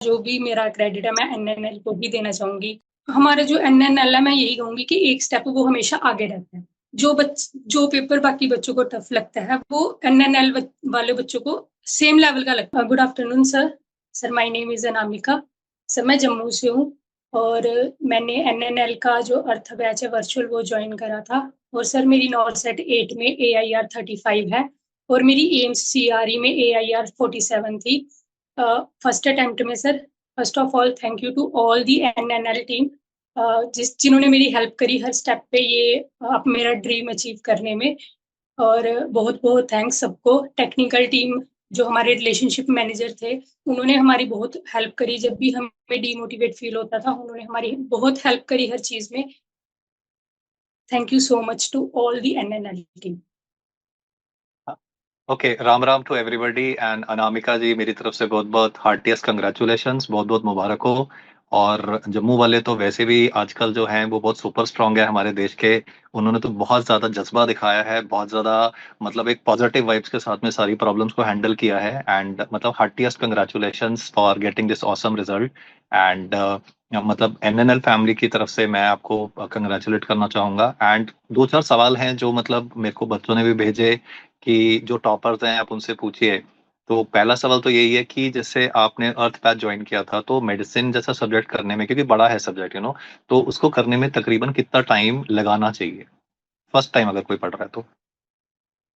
जो भी मेरा क्रेडिट है मैं एनएनएल को ही देना चाहूँगी। हमारा जो एनएनएल है मैं यही कहूँगी कि एक स्टेप वो हमेशा आगे रहता है। जो पेपर बाकी बच्चों को टफ लगता है वो एनएनएल वाले बच्चों को सेम लेवल का लगता है। Good afternoon sir. Sir my name is Anamika. Sir मैं जम्मू से हूँ और मैंने एनएनएल का जो अर्थ बैच है वर्चुअल वो जॉइन करा था और सर मेरी नॉरसेट 8 में एआईआर 35 है और मेरी एम्स सीआरई में एआईआर 47 थी। फर्स्ट अटेम्प्ट में sir first of all thank you to all the NNL team जिन्होंने मेरी हेल्प करी हर स्टेप पे ये अब मेरा ड्रीम अचीव करने में। और बहुत बहुत थैंक्स सबको। टेक्निकल टीम जो हमारे रिलेशनशिप मैनेजर थे उन्होंने हमारी बहुत हेल्प करी जब भी हमें डीमोटिवेट फील होता था उन्होंने हमारी बहुत हेल्प करी हर चीज में। Thank you so much to all the NNL team. Okay, Ram Ram to everybody and Anamika ji, मेरी तरफ से बहुत बहुत हार्टिएस्ट कंग्रेचुलेशंस, बहुत बहुत मुबारक हो। और जम्मू वाले तो वैसे भी आजकल जो हैं वो बहुत सुपर स्ट्रांग है हमारे देश के। उन्होंने तो बहुत ज्यादा जज्बा दिखाया है, बहुत ज्यादा मतलब एक पॉजिटिव वाइब्स के साथ में सारी प्रॉब्लम्स को हैंडल किया है। एंड मतलब heartiest congratulations for getting this awesome result. And मतलब एनएनएल फैमिली की तरफ से मैं आपको कंग्रेचुलेट करना चाहूंगा। एंड दो चार सवाल हैं जो मतलब मेरे को बच्चों ने भी भेजे कि जो टॉपर्स हैं आप उनसे पूछिए। तो पहला सवाल तो यही है कि जैसे आपने अर्थ पैथ ज्वाइन किया था तो मेडिसिन जैसा सब्जेक्ट करने में, क्योंकि बड़ा है सब्जेक्ट तो उसको करने में तकरीबन कितना टाइम लगाना चाहिए फर्स्ट टाइम अगर कोई पढ़ रहा है तो?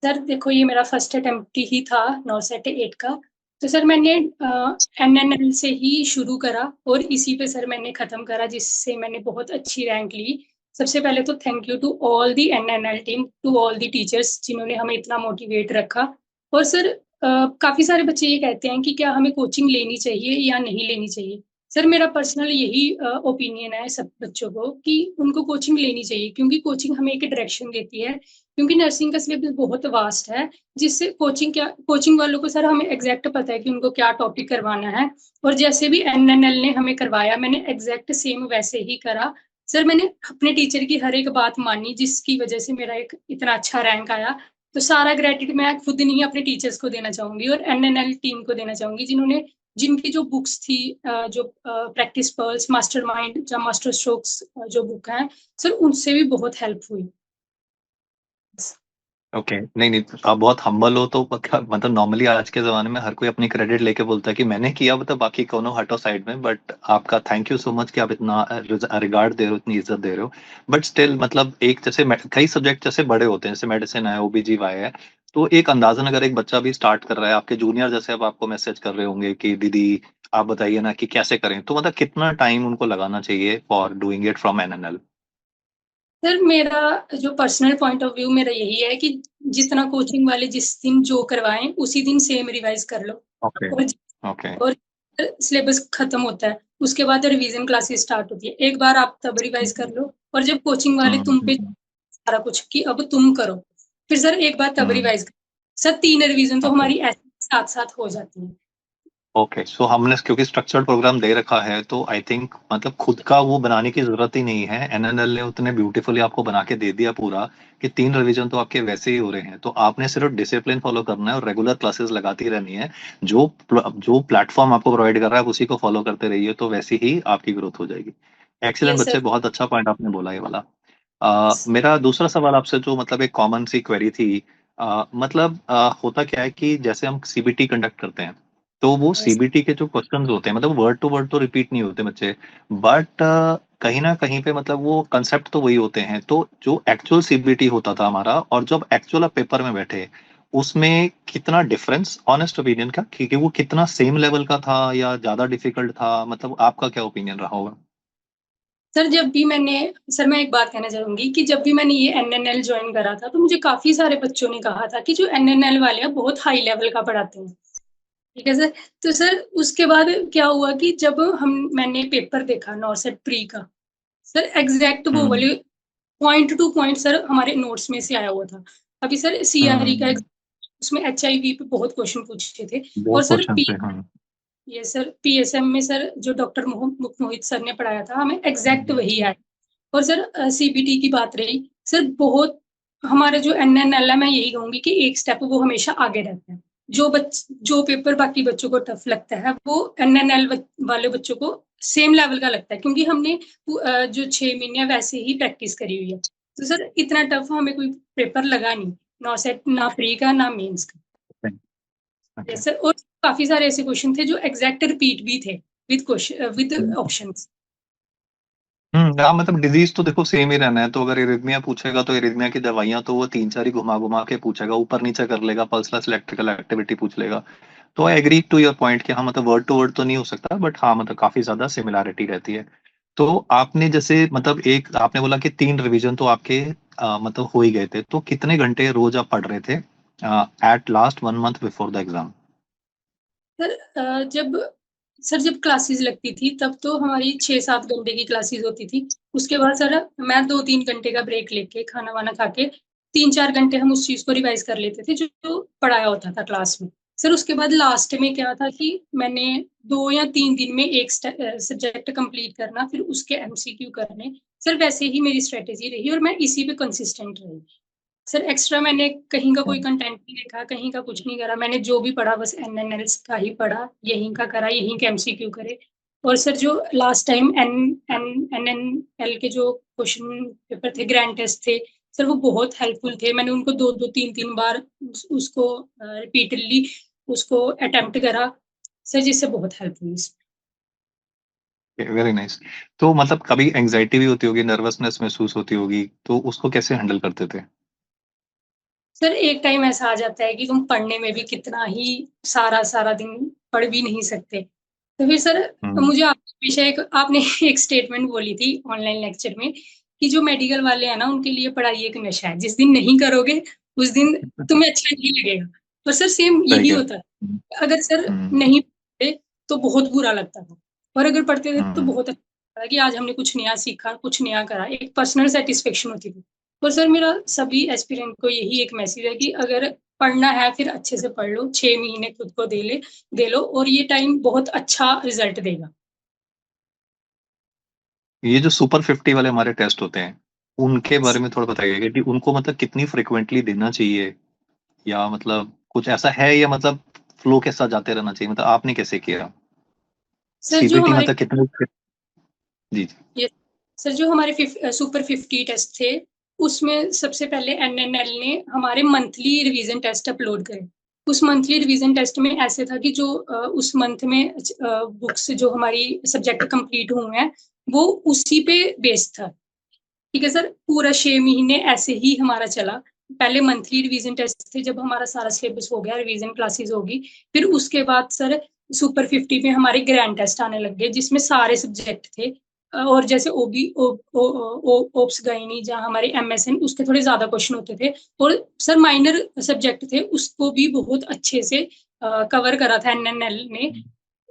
सर देखो ये मेरा फर्स्ट अटेम्प्ट ही था नॉरसेट 8 का। तो सर मैंने एनएनएल से ही शुरू करा और इसी पे सर मैंने खत्म करा जिससे मैंने बहुत अच्छी रैंक ली। सबसे पहले तो thank you to all the NNL team to all the teachers जिन्होंने हमें इतना मोटिवेट रखा। और सर काफी सारे बच्चे ये कहते हैं कि क्या हमें कोचिंग लेनी चाहिए या नहीं लेनी चाहिए। सर मेरा पर्सनल यही ओपिनियन है सब बच्चों को कि उनको कोचिंग लेनी चाहिए क्योंकि कोचिंग हमें एक डायरेक्शन देती है। क्योंकि नर्सिंग का सिलेबस बहुत वास्ट है जिससे कोचिंग वालों को सर हमें एग्जैक्ट पता है कि उनको क्या टॉपिक करवाना है। और जैसे भी एनएनएल ने हमें करवाया मैंने एग्जैक्ट सेम वैसे ही करा। सर मैंने अपने टीचर की हर एक बात मानी जिसकी वजह से मेरा एक इतना अच्छा रैंक आया। तो सारा क्रेडिट मैं खुद नहीं अपने टीचर्स को देना चाहूंगी और एनएनएल टीम को देना चाहूंगी जिन्होंने जिनकी जो बुक्स थी जो प्रैक्टिस पर्ल्स मास्टर माइंड या मास्टर स्ट्रोक्स जो बुक है सर उनसे भी बहुत हेल्प हुई। ओके, नहीं नहीं, आप बहुत हम्बल हो तो मतलब नॉर्मली आज के जमाने में हर कोई अपनी क्रेडिट लेके बोलता है कि मैंने किया, मतलब बाकी कोनो हटो साइड में। बट आपका थैंक यू सो मच कि आप इतना रिगार्ड दे रहे हो, इतनी इज्जत दे रहे हो। बट स्टिल मतलब एक जैसे कई सब्जेक्ट जैसे बड़े होते हैं, जैसे मेडिसिन है, ओबीजी वाई है, तो एक अंदाजन अगर एक बच्चा भी स्टार्ट कर रहा है, आपके जूनियर जैसे अब आपको मैसेज कर रहे होंगे कि दीदी आप बताइए ना कि कैसे करें, तो मतलब कितना टाइम उनको लगाना चाहिए for doing it from NNL? Sir मेरा जो पर्सनल पॉइंट ऑफ व्यू मेरा यही है कि जितना कोचिंग वाले जिस दिन जो करवाएं उसी दिन सेम रिवाइज कर लो। ओके। और ओके। और सिलेबस खत्म होता है उसके बाद रिवीजन क्लासेस स्टार्ट होती है एक बार आप तब रिवाइज कर लो। और जब कोचिंग वाले तुम पे हम्म। सारा कुछ कि अब तुम करो फिर सर एक बार तब हम्म। रिवाइज करो। सर 3 रिवीजन तो ओके। हमारी ऐसे साथ साथ हो जाती है। ओके, सो हमने क्योंकि स्ट्रक्चर्ड प्रोग्राम दे रखा है तो आई थिंक मतलब खुद का वो बनाने की जरूरत ही नहीं है। एनएनएल ने उतने ब्यूटीफुली आपको बना के दे दिया पूरा कि 3 रिवीजन तो आपके वैसे ही हो रहे हैं, तो आपने सिर्फ डिसिप्लिन फॉलो करना है और रेगुलर क्लासेस लगाती रहनी है। जो प्लेटफॉर्म आपको प्रोवाइड कर रहा है आप उसी को फॉलो करते रहिए, तो वैसे ही आपकी ग्रोथ हो जाएगी। एक्सीलेंट ये बच्चे, सर। बहुत अच्छा पॉइंट आपने बोला ये वाला। मेरा दूसरा सवाल आपसे जो मतलब एक कॉमन सी क्वेरी थी, मतलब होता क्या है कि जैसे हम सीबीटी कंडक्ट करते हैं तो वो सीबीटी के जो क्वेश्चंस होते हैं मतलब वर्ड टू वर्ड तो रिपीट नहीं होते बच्चे, बट कहीं ना कहीं पे मतलब वो कंसेप्ट तो वही होते हैं। तो जो एक्चुअल सीबीटी होता था हमारा और जब एक्चुअल आप पेपर में बैठे उसमें कितना डिफरेंस, ऑनेस्ट ओपिनियन का, कि वो कितना सेम लेवल का था या ज्यादा डिफिकल्ट था, मतलब आपका क्या ओपिनियन रहा होगा? सर जब भी मैंने सर मैं एक बात कहना चाहूंगी कि जब भी मैंने ये एनएनएल ज्वाइन करा था तो मुझे काफी सारे बच्चों ने कहा था कि जो एनएनएल वाले हैं बहुत हाई लेवल का पढ़ाते हैं। ठीक है सर। तो सर उसके बाद क्या हुआ कि जब हम मैंने पेपर देखा नॉरसेट प्री का सर एग्जैक्ट वो हम्म। वाले पॉइंट टू पॉइंट सर हमारे नोट्स में से आया हुआ था। अभी सर सीआरई का हम्म। उसमें एचआईवी पे बहुत क्वेश्चन पूछे थे। और बहुत सर क्वेश्चन थे, हाँ। ये सर पीएसएम में सर जो डॉक्टर मोहित सर ने पढ़ाया था हमें एग्जैक्ट हम्म। वही आया। और सर सीबीटी की बात रही सर बहुत हमारे जो एनएनएल है मैं यही कहूंगी कि एक स्टेप वो हमेशा आगे रहता है। जो पेपर बाकी बच्चों को टफ लगता है वो एनएनएल वाले बच्चों को सेम लेवल का लगता है, क्योंकि हमने जो 6 महीने वैसे ही प्रैक्टिस करी हुई है। तो सर इतना टफ हमें कोई पेपर लगा नहीं, ना सेट, ना प्री का, ना मेंस का। ओके। सर और काफी सारे ऐसे क्वेश्चन थे जो एग्जैक्ट रिपीट भी थे विद क्वेश्चन विद ऑप्शंस। हाँ, मतलब डिजीज तो देखो सेम ही रहना है। तो अगर इरिथमिया पूछेगा तो इरिथमिया की दवाइयां तो वो तीन चार ही घुमा घुमा के पूछेगा, ऊपर नीचे कर लेगा, पल्सलेस इलेक्ट्रिकल एक्टिविटी पूछ लेगा। तो I agree to your point कि हाँ मतलब वर्ड टू वर्ड तो नहीं हो सकता, बट हाँ मतलब काफी ज्यादा सिमिलैरिटी रहती है। तो आपने जैसे मतलब एक आपने बोला कि 3 रिवीजन तो आपके मतलब हो ही गए थे, तो कितने घंटे रोज आप पढ़ रहे थे at last 1 month before the exam? Sir जब क्लासेस लगती थी तब तो हमारी 6-7 घंटे की क्लासेस होती थी। उसके बाद सर मैं 2-3 घंटे का ब्रेक लेके खाना वाना खा के 3-4 घंटे हम उस चीज को रिवाइज कर लेते थे जो पढ़ाया होता था क्लास में। सर उसके बाद लास्ट में क्या था कि मैंने 2 या 3 दिन में एक सब्जेक्ट कंप्लीट करना, फिर उसके एमसीक्यू करने। सर वैसे ही मेरी स्ट्रेटेजी रही और मैं इसी पे कंसिस्टेंट रही। सर एक्स्ट्रा मैंने कहीं का कोई कंटेंट नहीं देखा, कहीं का कुछ नहीं करा। मैंने जो भी पढ़ा बस एनएनएल्स का ही पढ़ा, यहीं का करा, यहीं के एमसीक्यू करे। और सर जो लास्ट टाइम एन एन एनएनएल के जो क्वेश्चन पेपर थे, ग्रैंड टेस्ट थे, सर वो बहुत हेल्पफुल थे। मैंने उनको 2-2 3-3 बार उसको रिपीटेडली उसको अटेम्प्ट करा सर, जिससे बहुत हेल्प हुई। Very nice. तो मतलब कभी एंजाइटी भी होती होगी, नर्वसनेस महसूस होती होगी, तो उसको कैसे हैंडल करते थे? सर एक टाइम ऐसा आ जाता है कि तुम पढ़ने में भी कितना ही सारा सारा दिन पढ़ भी नहीं सकते। तो फिर सर हम्म। मुझे हमेशा एक आपने एक स्टेटमेंट बोली थी ऑनलाइन लेक्चर में कि जो मेडिकल वाले हैं ना उनके लिए पढ़ाई एक नशा है, जिस दिन नहीं करोगे उस दिन तुम्हें अच्छा नहीं लगेगा। तो सर सेम सही यही कह होता है। अगर सर हम्म। नहीं पढ़ते तो बहुत बुरा लगता था, और अगर पढ़ते थे तो हम्म। बहुत अच्छा लगता था कि आज हमने कुछ नया सीखा, कुछ नया करा, एक पर्सनल सेटिस्फेक्शन होती थी। और सर मेरा सभी एस्पिरेंट को यही एक मैसेज है कि अगर पढ़ना है फिर अच्छे से पढ़ लो, 6 महीने खुद को दे लो और ये टाइम बहुत अच्छा रिजल्ट देगा। ये जो सुपर 50 वाले हमारे टेस्ट होते हैं, उनके बारे में थोड़ा बताइएगा कि उनको मतलब कितनी फ्रिक्वेंटली देना चाहिए, या मतलब कुछ ऐसा है, या मतलब फ्लो के साथ जाते रहना चाहिए? मतलब आपने कैसे किया? सर जो सीबीटी हमारे मतलब कितने? जी जी। ये सर जो हमारे सुपर 50 टेस्ट थे, उसमें सबसे पहले एनएनएल ने हमारे मंथली रिवीजन टेस्ट अपलोड करे। उस मंथली रिवीजन टेस्ट में ऐसे था कि जो उस मंथ में बुक्स जो हमारी सब्जेक्ट कंप्लीट हुए हैं वो उसी पे बेस्ड था। ठीक है सर, पूरा 6 महीने ऐसे ही हमारा चला। पहले मंथली रिवीजन टेस्ट थे, जब हमारा सारा सिलेबस हो गया, रिवीजन क्लासेस होगी, फिर उसके बाद सर सुपर 50 में हमारे ग्रैंड टेस्ट आने लग गए जिसमें सारे सब्जेक्ट थे। और जैसे ओबी ओप्स गाइनी जहाँ हमारे एमएसएन, उसके थोड़े ज्यादा क्वेश्चन होते थे। और सर माइनर सब्जेक्ट थे उसको भी बहुत अच्छे से कवर करा था एनएनएल ने।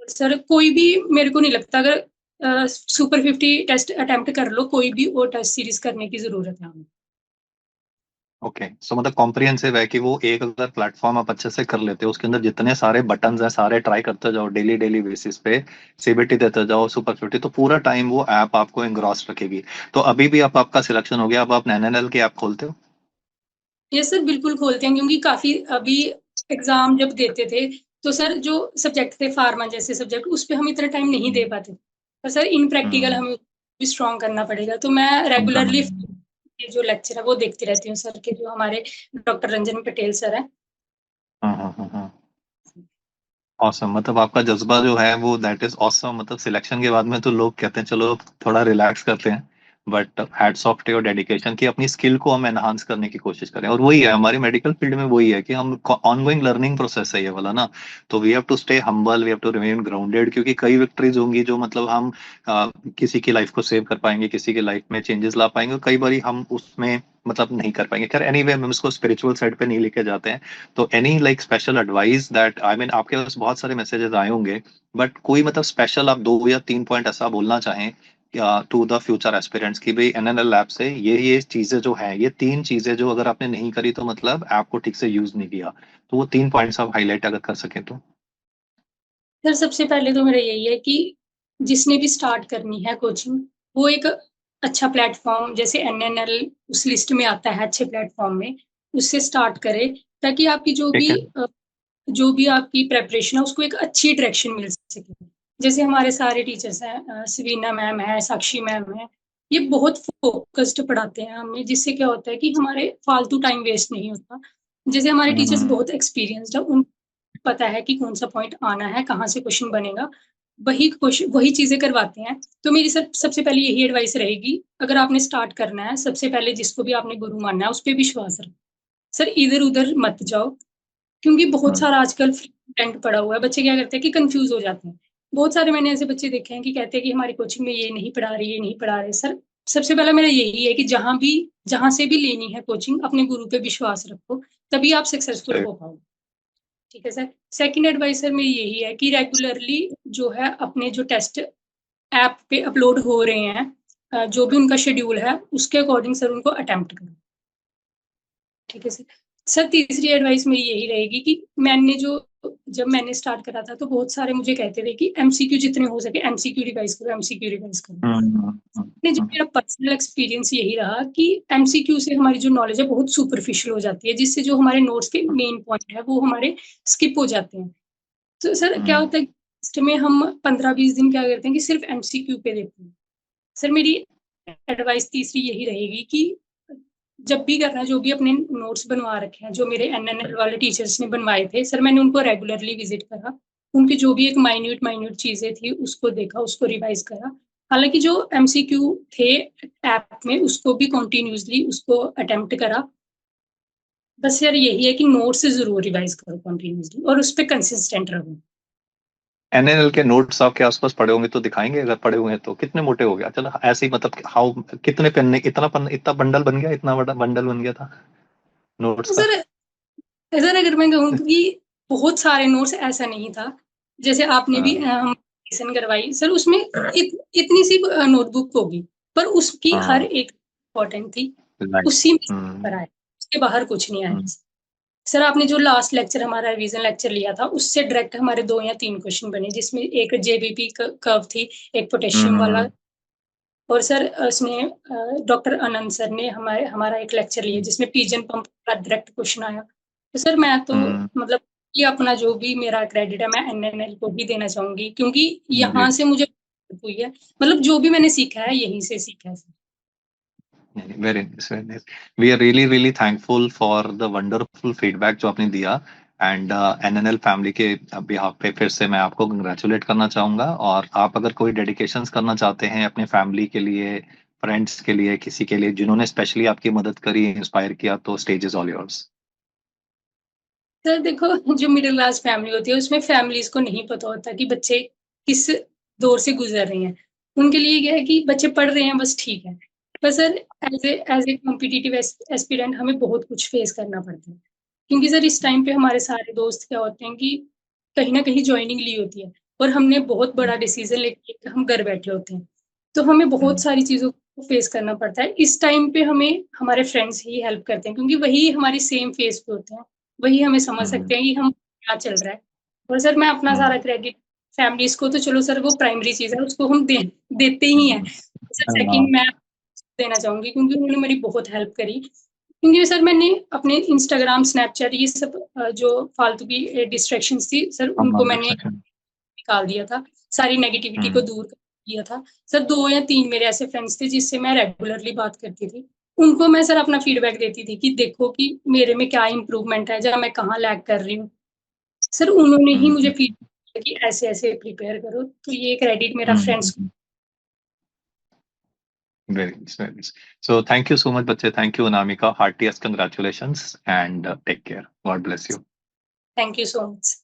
सर कोई भी, मेरे को नहीं लगता अगर सुपर 50 टेस्ट अटेम्प्ट कर लो कोई भी और टेस्ट सीरीज करने की जरूरत है हमें। ओके, सो मतलब कॉम्प्रिहेंसिव है कि वो एक अगर प्लेटफॉर्म आप अच्छे से कर लेते हो, उसके अंदर जितने सारे बटन्स हैं सारे ट्राई करते जाओ डेली डेली बेसिस पे, सीबीटी देते जाओ, सुपर 50, तो पूरा टाइम वो ऐप आपको एंग्रॉस रखेगी। तो अभी भी आप आपका सिलेक्शन हो गया, अब आप एनएनएल की ऐप खोलते हो? ये सर बिल्कुल खोलते हैं, क्योंकि काफी अभी एग्जाम जब देते थे तो सर जो सब्जेक्ट थे फार्मा जैसे सब्जेक्ट, उस पर हम इतना टाइम नहीं दे हम्म। पाते। पर सर इन प्रैक्टिकल हम्म। हमें भी स्ट्रॉन्ग करना पड़ेगा, तो मैं रेगुलरली जो लेक्चर है वो देखती रहती हूँ सर के, जो हमारे डॉक्टर रंजन पटेल सर हैं। ऑसम, मतलब आपका जज्बा जो है वो दैट इज ऑसम। मतलब सिलेक्शन के बाद में तो लोग कहते हैं चलो थोड़ा रिलैक्स करते हैं, but hats off to your dedication कि अपनी स्किल को हम एनहांस करने की कोशिश करें। और वही है हमारी मेडिकल फील्ड में, वही है कि हम ऑनगोइंग लर्निंग प्रोसेस है ये वाला ना। तो we have to stay humble, we have to remain grounded, क्योंकि कई विक्ट्रीज होंगी जो मतलब हम किसी की लाइफ को सेव कर पाएंगे, किसी की लाइफ में चेंजेस ला पाएंगे, और कई बार हम उसमें मतलब नहीं कर पाएंगे। खैर एनीवे हम इसको स्पिरिचुअल साइड पे नहीं लेके जाते हैं। तो any like special advice that I mean, आपके पास बहुत सारे मैसेजेस आए होंगे, बट कोई मतलब स्पेशल आप 2 या 3 पॉइंट ऐसा बोलना चाहें टू द फ्यूचर एस्पिरेंट्स की भाई एनएनएल लैब से ये चीजें जो हैं, ये 3 चीजें जो अगर आपने नहीं करी तो मतलब ऐप को ठीक से यूज नहीं किया, तो वो 3 पॉइंट्स आप हाईलाइट अगर कर सकें तो? सर सबसे पहले तो मेरा यही है कि जिसने भी स्टार्ट करनी है कोचिंग, वो एक अच्छा प्लेटफॉर्म जैसे एनएनएल उस लिस्ट में आता है अच्छे प्लेटफॉर्म में, उससे स्टार्ट करे, ताकि आपकी जो ठीक भी है। जो भी आपकी प्रेपरेशन है उसको एक अच्छी डायरेक्शन मिल सके। जैसे हमारे सारे टीचर्स हैं, सवीना मैम है, साक्षी मैम है, ये बहुत फोकस्ड पढ़ाते हैं हमें, जिससे क्या होता है कि हमारे फालतू टाइम वेस्ट नहीं होता। जैसे हमारे टीचर्स बहुत एक्सपीरियंस्ड है, उनको पता है कि कौन सा पॉइंट आना है, कहाँ से क्वेश्चन बनेगा, वही चीजें करवाते हैं। तो मेरी सबसे पहले यही एडवाइस रहेगी, अगर आपने स्टार्ट करना है, सबसे पहले जिसको भी आपने गुरु मानना है उस पर विश्वास रखो। सर इधर उधर मत जाओ, क्योंकि बहुत सारा आजकल फ्री कंटेंट पड़ा हुआ है। बच्चे क्या करते हैं कि कंफ्यूज हो जाते हैं। बहुत सारे मैंने ऐसे बच्चे देखे हैं कि कहते हैं कि हमारी कोचिंग में ये नहीं पढ़ा रही, ये नहीं पढ़ा रहे। सर सबसे पहला मेरा यही है कि जहां से भी लेनी है कोचिंग, अपने गुरु पे विश्वास रखो, तभी आप सक्सेसफुल हो पाओगे। ठीक है सर। सेकंड एडवाइस सर मेरी यही है कि रेगुलरली जो है अपने जो टेस्ट ऐप पे अपलोड हो रहे हैं, जो भी उनका शेड्यूल है उसके अकॉर्डिंग सर उनको अटेम्प्ट करो। ठीक है सर। सर तीसरी एडवाइस मेरी यही रहेगी कि जब मैंने स्टार्ट करा था तो बहुत सारे मुझे कहते थे कि एमसीक्यू जितने हो सके एमसीक्यू रिवाइज करो, एमसीक्यू रिवाइज करो। जो मेरा पर्सनल एक्सपीरियंस यही रहा कि एमसीक्यू से हमारी जो नॉलेज है बहुत सुपरफिशियल हो जाती है, जिससे जो हमारे नोट्स के मेन पॉइंट है वो हमारे स्किप हो जाते हैं। तो सर क्या होता है में हम 15-20 दिन क्या करते हैं कि सिर्फ एमसीक्यू पे देते हैं। सर मेरी एडवाइस तीसरी यही रहेगी कि जब भी करना, जो भी अपने नोट्स बनवा रखे हैं, जो मेरे एनएनएल वाले टीचर्स ने बनवाए थे सर, मैंने उनको रेगुलरली विजिट करा, उनकी जो भी एक माइन्यूट चीजें थी उसको देखा, उसको रिवाइज करा। हालांकि जो एमसीक्यू थे ऐप में उसको भी कंटिन्यूसली उसको अटेम्प्ट करा। बस यार यही है कि नोट्स जरूर रिवाइज करो कंटिन्यूसली और उस पर कंसिस्टेंट रहो। एनएनएल के नोट्स आपके आसपास पड़े होंगे तो दिखाएंगे, अगर पड़े हुए हैं तो कितने मोटे हो गया? चलो ऐसे ही, मतलब हाउ कितने पन्ने, इतना बंडल बन गया, इतना बड़ा बंडल बन गया था नोट्स तो का? सर अगर मैं कहूँ कि बहुत सारे नोट्स ऐसा नहीं था। जैसे आपने भी हाँ, करवाई सर, उसमें इतनी सी नोटबुक होगी, पर उसकी हर हाँ, एक इम्पोर्टेंट थी, राइट। उसी में पर आया, उसके बाहर कुछ नहीं आया। सर आपने जो लास्ट लेक्चर हमारा रिवीजन लेक्चर लिया था उससे डायरेक्ट हमारे 2 या 3 क्वेश्चन बने, जिसमें एक जेबीपी कर्व थी, एक पोटेशियम वाला। और सर उसमें डॉक्टर आनंद सर ने हमारा एक लेक्चर लिया जिसमें पिजन पंप का डायरेक्ट क्वेश्चन आया। तो सर मैं तो मतलब ये अपना जो भी मेरा क्रेडिट है मैं एनएनएल को भी देना चाहूंगी, क्योंकि यहाँ से मुझे हुई है, मतलब जो भी मैंने सीखा है यहीं से सीखा है। Very nice, very nice. We are really really thankful for the wonderful feedback जो आपने दिया। एंड एनएनएल फैमिली के बिहाफ पे फिर से मैं आपको कंग्रेचुलेट करना चाहूंगा। और आप अगर कोई डेडिकेशंस करना चाहते हैं अपने फैमिली के लिए, फ्रेंड्स के लिए, किसी के लिए जिन्होंने स्पेशली आपकी मदद करी, इंस्पायर किया, तो stage is all yours. Sir देखो, जो मिडिल क्लास फैमिली होती है उसमें फैमिलीज को नहीं पता होता कि बच्चे किस दौर से गुजर रहे हैं। उनके लिए क्या है कि बच्चे पढ़ रहे हैं बस, ठीक है। पर sir as a competitive aspirant हमें बहुत कुछ फेस करना पड़ता है, क्योंकि सर इस टाइम पे हमारे सारे दोस्त क्या होते हैं कि कहीं ना कहीं ज्वाइनिंग ली होती है और हमने बहुत बड़ा डिसीजन लेके हम घर बैठे होते हैं। तो हमें बहुत सारी चीजों को फेस करना पड़ता है। इस टाइम पे हमें हमारे फ्रेंड्स ही हेल्प करते हैं, क्योंकि वही हमारी सेम फेस पे होते हैं, वही हमें समझ सकते हैं कि हम क्या चल रहा है। और सर मैं अपना सारा क्रेडिट फैमिलीज को, तो चलो सर वो प्राइमरी चीज है, उसको हम देते ही हैं। सर सेकंड मैं देना चाहूंगी, क्योंकि उन्होंने मेरी बहुत हेल्प करी। क्योंकि सर मैंने अपने इंस्टाग्राम स्नैपचैट ये सब जो फालतू की डिस्ट्रैक्शंस थी सर, उनको मैंने निकाल दिया था, सारी नेगेटिविटी को दूर कर दिया था। सर 2 या 3 मेरे ऐसे फ्रेंड्स थे जिससे मैं रेगुलरली बात करती थी, उनको मैं सर अपना फीडबैक देती थी कि देखो कि मेरे में क्या इंप्रूवमेंट है, जहाँ मैं कहाँ लैग कर रही हूँ। सर उन्होंने ही मुझे फीडबैक कि ऐसे ऐसे प्रिपेयर करो, तो ये क्रेडिट मेरा friends. Very nice, very nice. So thank you so much बच्चे, thank you Anamika, heartiest congratulations and take care, God bless you. Thank you so much.